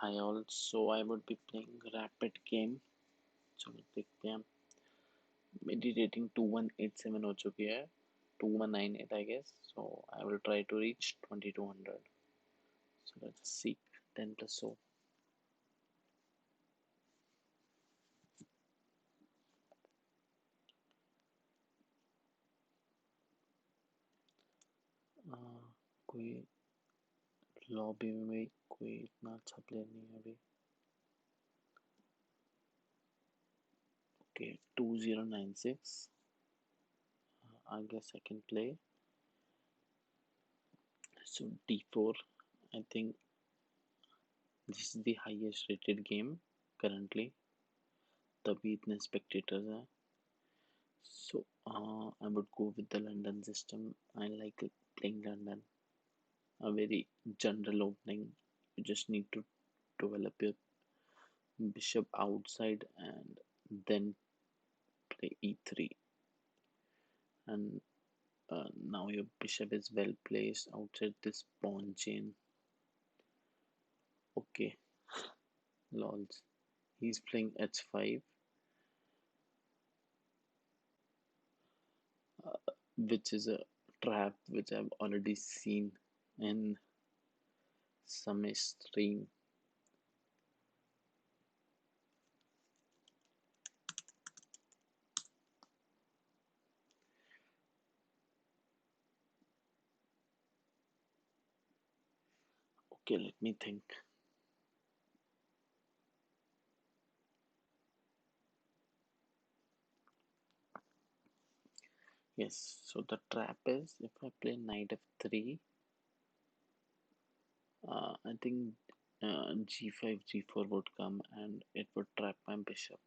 Hi all, so I would be playing Rapid Game. So देखते हैं मेरी rating 2187 हो चुकी है 2198 I guess. So I will try to reach 2200. So let's see 10 plus so. कोई lobby में कोई इतना अच्छा प्लेयर नहीं है अभी. Okay, 2096. I guess I can play. So D4. I think this is the highest rated game currently. तभी इतने spectators हैं. So I would go with the London system. I like playing London. A very general opening. You just need to develop your bishop outside and then play e3. And now your bishop is well placed outside this pawn chain. Okay, lols. He's playing h5, which is a trap which I've already seen in some stream. Okay, let me think. Yes, so the trap is if I play knight f3, I think g5, g4 would come and it would trap my bishop.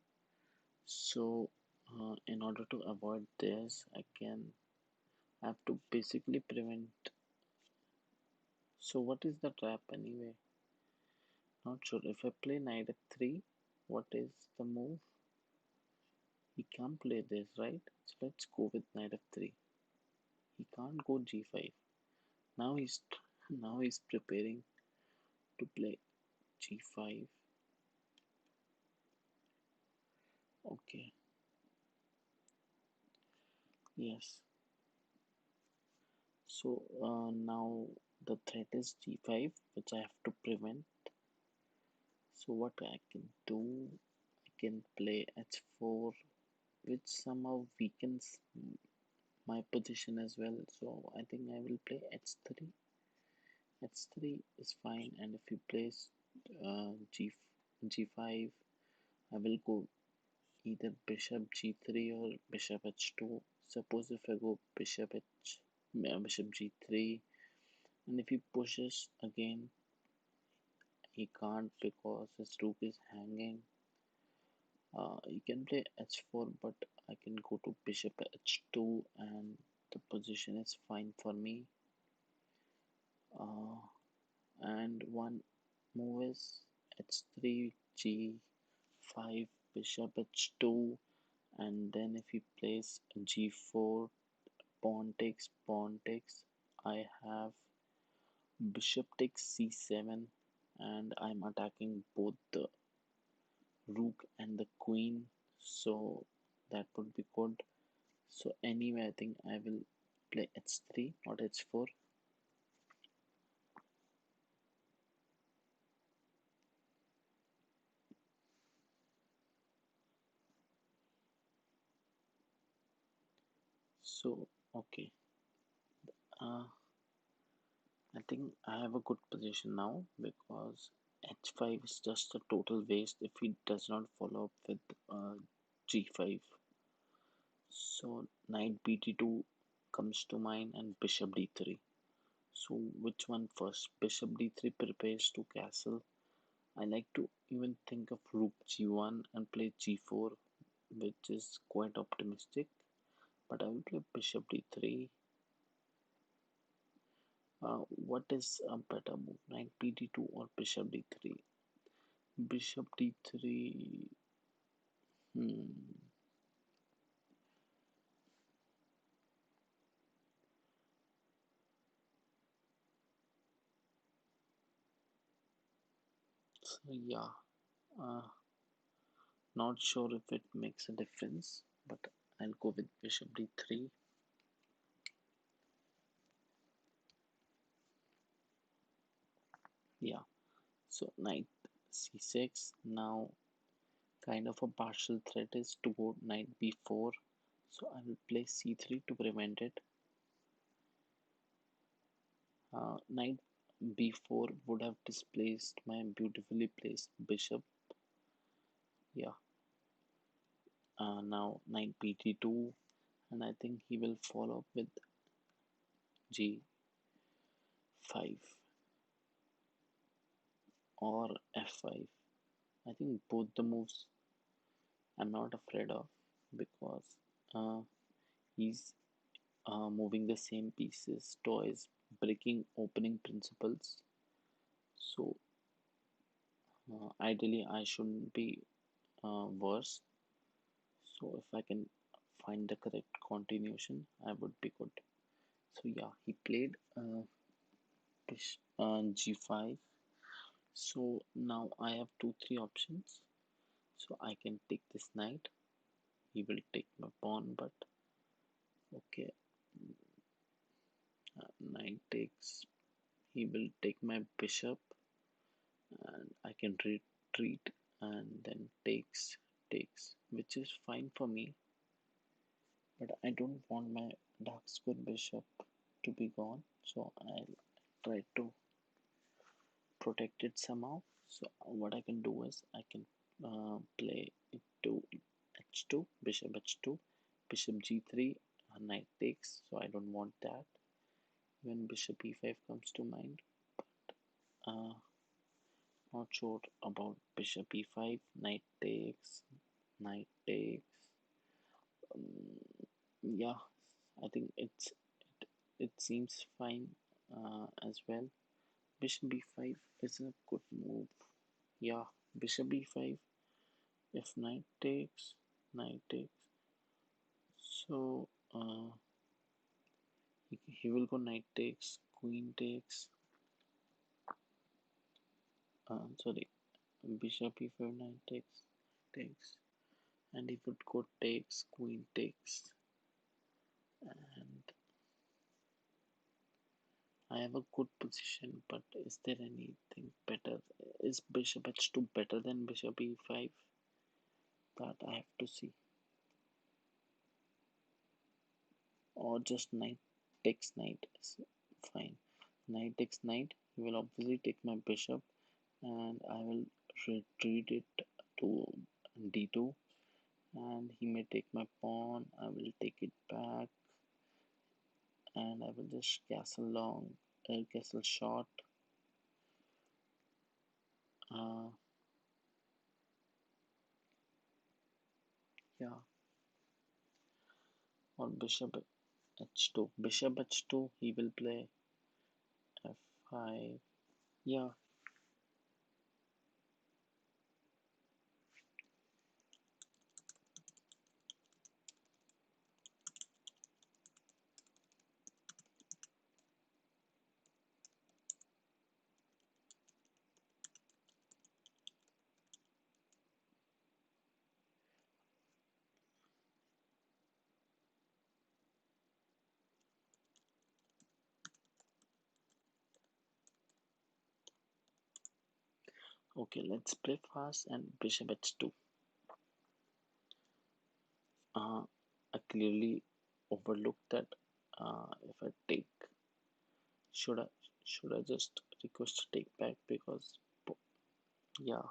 So, in order to avoid this, I have to basically prevent. So, what is the trap anyway? Not sure. If I play knight f3, what is the move? He can't play this, right? So, let's go with knight f3. He can't go g5. Now he's now he's preparing to play g5. Okay, yes. So now the threat is g5, which I have to prevent. So what I can do, I can play h4, which somehow weakens my position as well. So I think I will play h3. h3 is fine, and if you place g5, I will go either bishop g3 or bishop h2. Suppose if I go bishop g3, and if he pushes again, he can't because his rook is hanging. You can play h4, but I can go to bishop h2, and the position is fine for me. Uh, and one move is h3, g5, bishop h2, and then if he plays g4, pawn takes, I have bishop takes c7, and I'm attacking both the rook and the queen, so that would be good. So anyway, I think I will play h3, not h4. So okay, uh, I think I have a good position now because h5 is just a total waste if he does not follow up with g5. So knight bt2 comes to mind and bishop d3. So which one first? Bishop d3 prepares to castle. I like to even think of rook g1 and play g4, which is quite optimistic. But I will play bishop d3. What is a better move, knight bd2 or bishop d3? Bishop d3. Hmm. So yeah, uh, not sure if it makes a difference, but I'll go with bishop d3. Yeah, so knight c6. Now, kind of a partial threat is to go knight b4. So I will play c3 to prevent it. Knight b4 would have displaced my beautifully placed bishop. Yeah, now knight bt2, and I think he will follow up with g5 or f5. I think both the moves I'm not afraid of because uh, he's moving the same pieces, toys, breaking opening principles. So ideally, I shouldn't be worse. So if I can find the correct continuation, I would be good. So yeah, he played g5. So now I have two, three options. So I can take this knight. He will take my pawn, but okay. Knight takes. He will take my bishop, and I can retreat, and then takes, which is fine for me. But I don't want my dark square bishop to be gone, so I'll try to protect it somehow. So what I can do is I can play it to h2, bishop h2, bishop g3, knight takes. So I don't want that. When bishop e5 comes to mind, uh, not sure about bishop e5, knight takes. Yeah, I think it seems fine as well. Bishop b5 is a good move. Yeah, bishop b5. If knight takes. So he will go knight takes, queen takes. Sorry, bishop e5, knight takes, and he would go takes, queen takes, and I have a good position. But is there anything better? Is bishop h2 better than bishop e5? That I have to see. Or just knight takes knight is fine. Knight takes knight. He will obviously take my bishop, and I will retreat it to d2, and he may take my pawn. I will take it back, and I will just castle long, castle short. Uh, yeah, or bishop h2. Bishop h2. He will play f5. Yeah, okay. Let's play fast and bishop h2. Uh, I clearly overlooked that. If I take, should I should I just request to take back because yeah,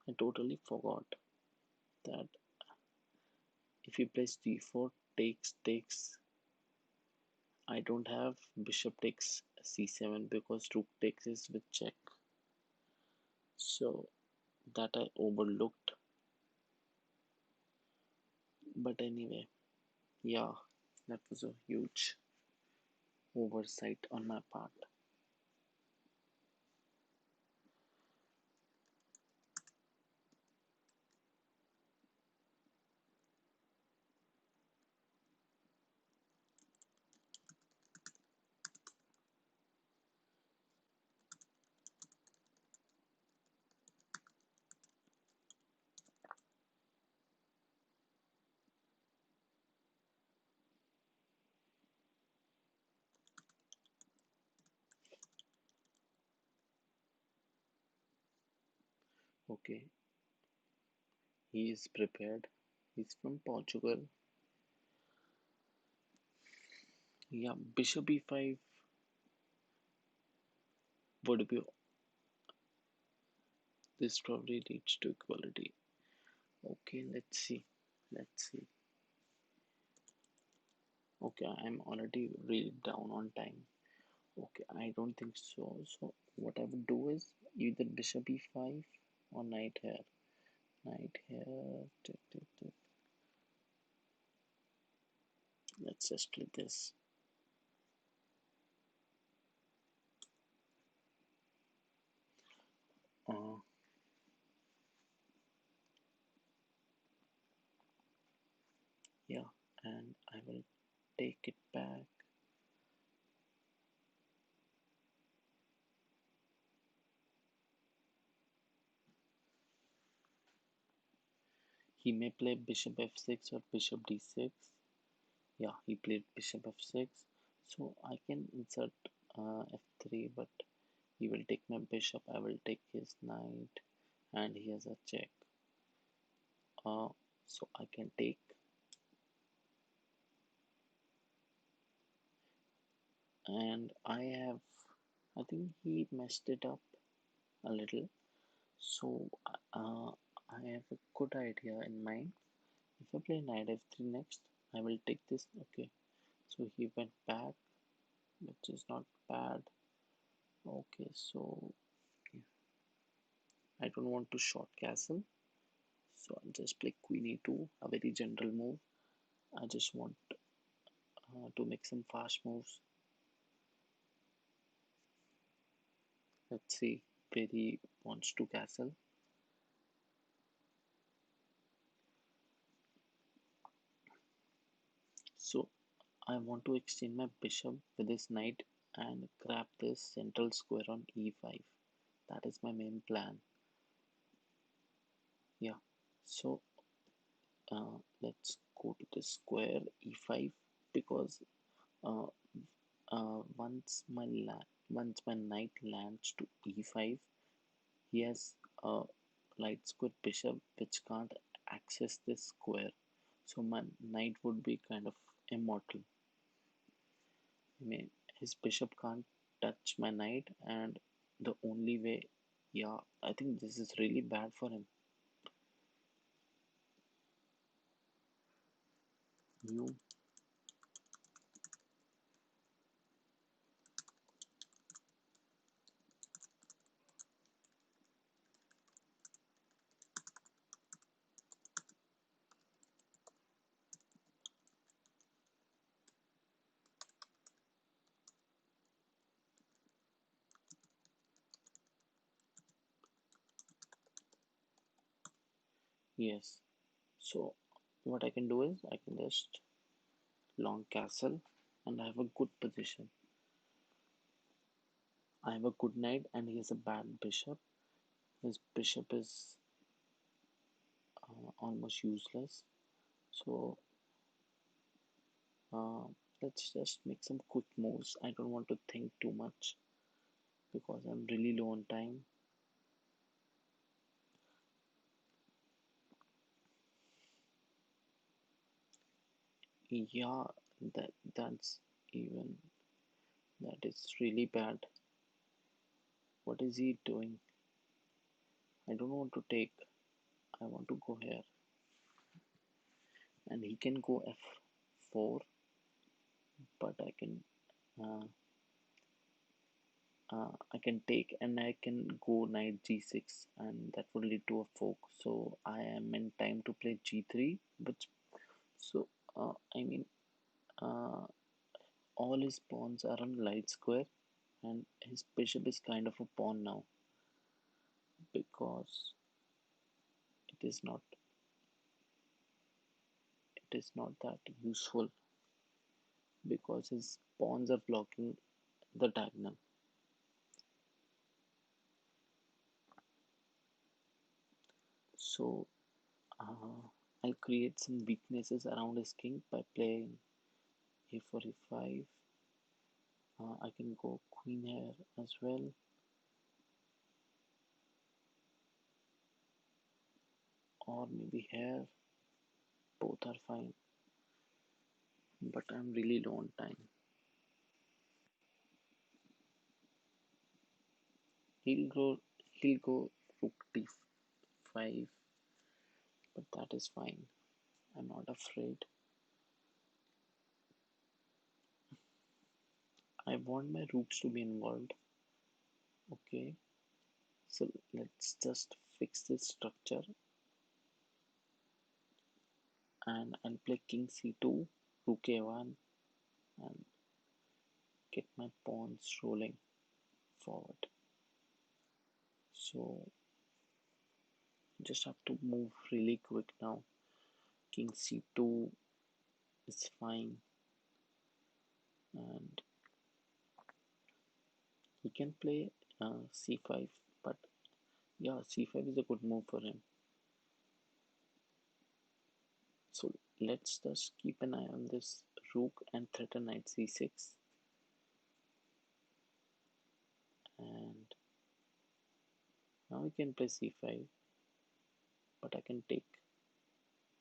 I totally forgot that if he plays d4 takes, I don't have bishop takes c7 because rook takes is with check. So that I overlooked. But anyway, yeah, that was a huge oversight on my part. Okay, he is prepared. He's from Portugal. Yeah, bishop e5 would be. This probably leads to equality. Okay, let's see. Let's see. Okay, I'm already really down on time. Okay, I don't think so. So what I would do is either bishop e5 or knight here. Knight here. Let's just play this. Uh, yeah, and I will take it back. He may play bishop f6 or bishop d6. Yeah, he played bishop f6. So I can insert f3, but he will take my bishop. I will take his knight, and he has a check. Uh, so I can take, and I think he messed it up a little. So uh, I have a good idea in mind. If I play knight f3 next, I will take this. Okay, so he went back, which is not bad. Okay, so I don't want to short castle, so I'll just play queen e2, a very general move. I just want to make some fast moves. Let's see where he wants to castle. So I want to exchange my bishop with this knight and grab this central square on e5. That is my main plan. Yeah. So let's go to the square e5 because uh, once my knight lands to e5, he has a light square bishop which can't access this square. So my knight would be kind of immortal. I mean, his bishop can't touch my knight, and the only way, yeah, I think this is really bad for him. You, yes. So what I can do is I can just long castle, and I have a good position. I have a good knight, and he has a bad bishop. His bishop is almost useless. So uh, let's just make some quick moves. I don't want to think too much because I'm really low on time. Yeah, that's even that is really bad. What is he doing? I don't want to take. I want to go here, and he can go f4, but uh, I can take, and I can go knight g6, and that would lead to a fork. So I am in time to play g3, but so I mean, uh, all his pawns are on light square, and his bishop is kind of a pawn now because it is not it is not that useful because his pawns are blocking the diagonal. So I'll create some weaknesses around his king by playing a4 e5. I can go queen here as well. or maybe here. Both are fine, but I'm really low on time. He'll go. He'll go rook d5, but that is fine. I'm not afraid. I want my rooks to be involved. Okay, so let's just fix this structure, and I'll play king c2, rook a1, and get my pawns rolling forward. So just have to move really quick now. King c2 is fine, and he can play c5, but yeah, c5 is a good move for him. So let's just keep an eye on this rook and threaten knight c6, and now we can play c5, but I can take.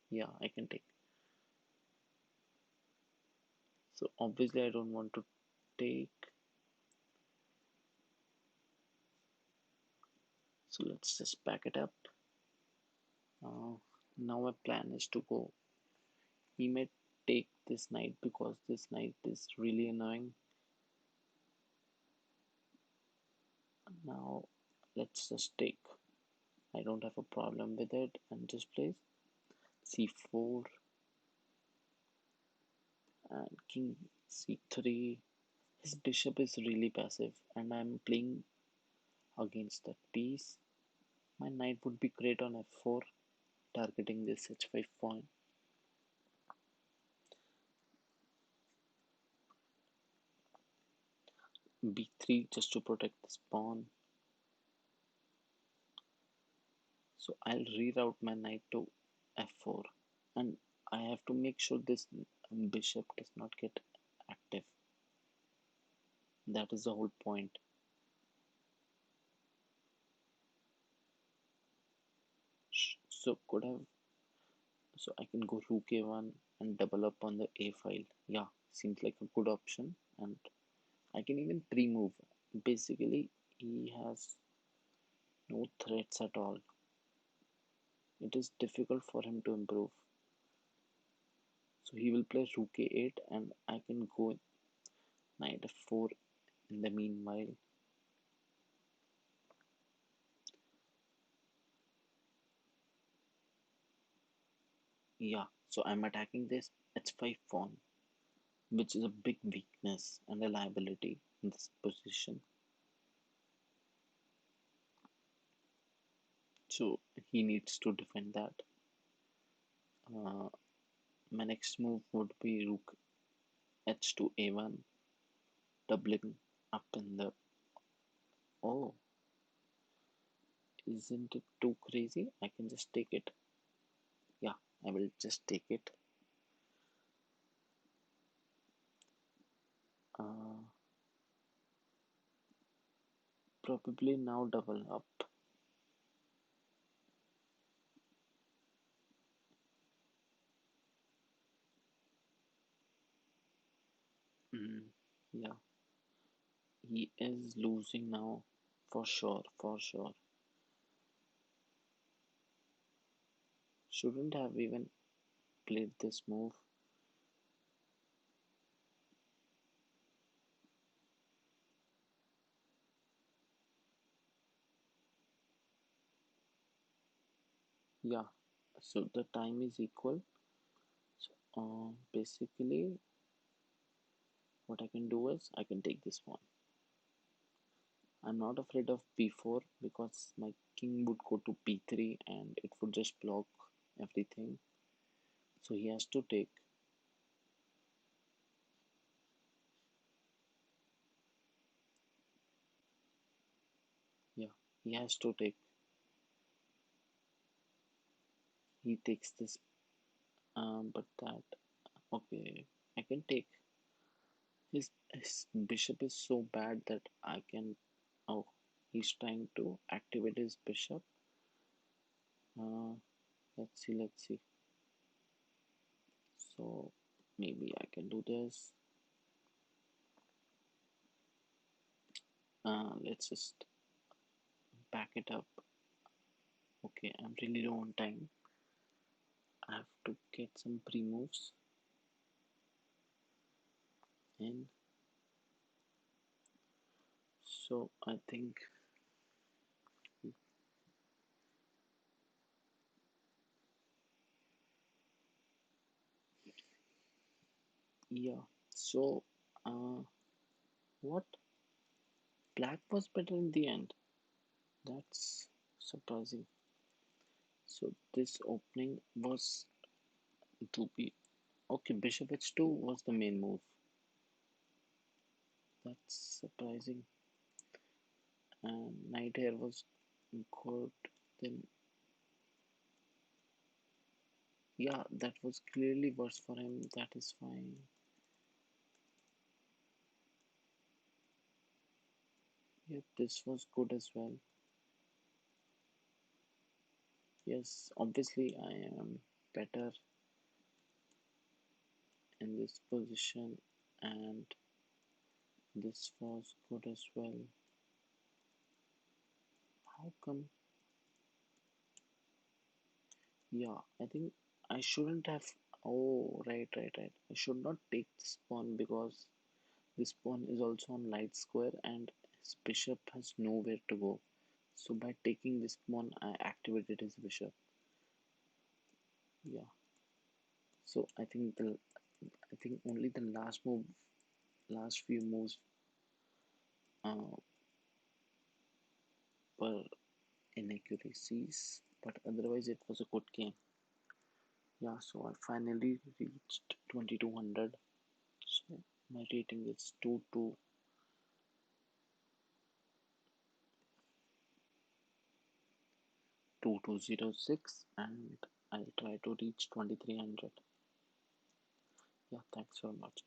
Yeah, I can take. So obviously I don't want to take. So let's just pack it up. Now my plan is to go. He may take this knight because this knight is really annoying. Now let's just take. I don't have a problem with it, and just play c4 and king c3. His bishop is really passive, and I'm playing against that piece. My knight would be great on f4, targeting this h5 pawn. b3 just to protect this pawn. So I'll reroute my knight to f4, and I have to make sure this bishop does not get active. That is the whole point. So could have so I can go rook a1 and double up on the a file. Yeah, seems like a good option, and I can even pre-move. Basically, he has no threats at all. It is difficult for him to improve. So he will play rook a8, and I can go knight f4 in the meanwhile. Yeah, so I'm attacking this h5 pawn, which is a big weakness and a liability in this position. So he needs to defend that. Uh, my next move would be rook h to a1, doubling up in the. Oh, isn't it too crazy? I can just take it. Yeah, I will just take it. Uh, Probably now double up. Mm, yeah, he is losing now for sure, for sure. Shouldn't have even played this move. Yeah, so the time is equal. So basically, what I can do is I can take this one. I'm not afraid of b4 because my king would go to b3 and it would just block everything. So he has to take. Yeah, he has to take. He takes this, but that. Okay, I can take. His bishop is so bad that I can. Oh, he's trying to activate his bishop. Uh, Let's see. So maybe I can do this. Let's just back it up. Okay, I'm really low on time. I have to get some pre moves in. So I think, yeah. So, uh, what? Black was better in the end. That's surprising. So this opening was to be okay. Bishop h2 was the main move. That's surprising. And knight here was good. Then yeah, that was clearly worse for him. That is fine. Yep, this was good as well. Yes, obviously I am better in this position, and this was good as well. How come? Yeah, I think I shouldn't have. Oh, right. I should not take this pawn because this pawn is also on light square and his bishop has nowhere to go. So by taking this pawn, I activated his bishop. Yeah. So I think only the last few moves uh, were inaccuracies, but otherwise it was a good game. Yeah. So I finally reached 2200. So my rating is 2206, and I'll try to reach 2300. Yeah, thanks so much.